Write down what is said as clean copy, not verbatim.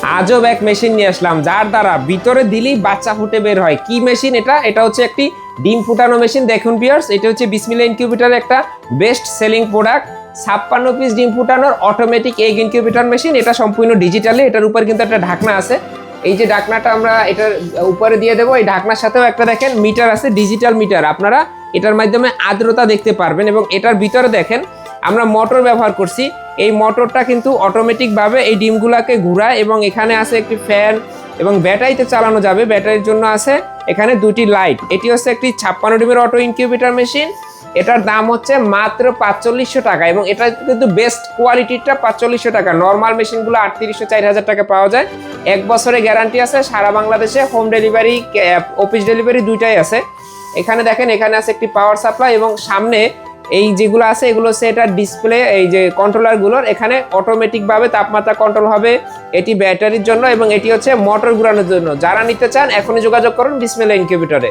আজব এক মেশিন নিয়ে আসলাম, যার দ্বারা ভিতরে দিলেই বাচ্চা ফুটে বের হয়। কি মেশিন এটা? এটা হচ্ছে একটি ডিম ফুটানো মেশিন। দেখুন ভিউয়ার্স, এটা হচ্ছে বিসমিল্লাহ ইনকিউবেটরের একটা বেস্ট সেলিং প্রোডাক্ট। 56 পিস ডিম ফুটানোর অটোমেটিক এগ ইনকিউবেটর মেশিন। এটা সম্পূর্ণ ডিজিটালি। এটার উপর কিন্তু একটা ঢাকনা আছে। এই যে ঢাকনাটা আমরা এটার উপরে দিয়ে দেবো, এই ঢাকনার সাথেও একটা দেখেন মিটার আছে, ডিজিটাল মিটার। আপনারা এটার মাধ্যমে আর্দ্রতা দেখতে পারবেন। এবং এটার ভিতরে দেখেন আমরা মোটর ব্যবহার করছি। এই মোটরটা কিন্তু অটোমেটিকভাবে এই ডিমগুলোকে ঘুরায় এবং এখানে আছে একটি ফ্যান এবং ব্যাটারিতে চালানো যাবে। ব্যাটারির জন্য আছে এখানে দুটি লাইট। এটি হচ্ছে একটি 56 ডিমের অটো ইনকিউবেটর মেশিন। এটার দাম হচ্ছে মাত্র 4500 টাকা এবং এটা কিন্তু বেস্ট কোয়ালিটিটা 4500 টাকা। নর্মাল মেশিনগুলো 3800 4000 টাকা পাওয়া যায়। 1 বছরের গ্যারান্টি আছে। সারা বাংলাদেশে হোম ডেলিভারি, অফিস ডেলিভারি দুইটাই আছে। এখানে দেখেন, এখানে আছে একটি পাওয়ার সাপ্লাই এবং সামনে এই যেগুলো আছে এগুলো হচ্ছে এটার ডিসপ্লে। এই যে কন্ট্রোলারগুলোর এখানে অটোমেটিকভাবে তাপমাত্রা কন্ট্রোল হবে। এটি ব্যাটারির জন্য এবং এটি হচ্ছে মোটর ঘুরানোর জন্য। যারা নিতে চান এখনই যোগাযোগ করুন বিসমিল্লাহ ইনকিউবেটরে।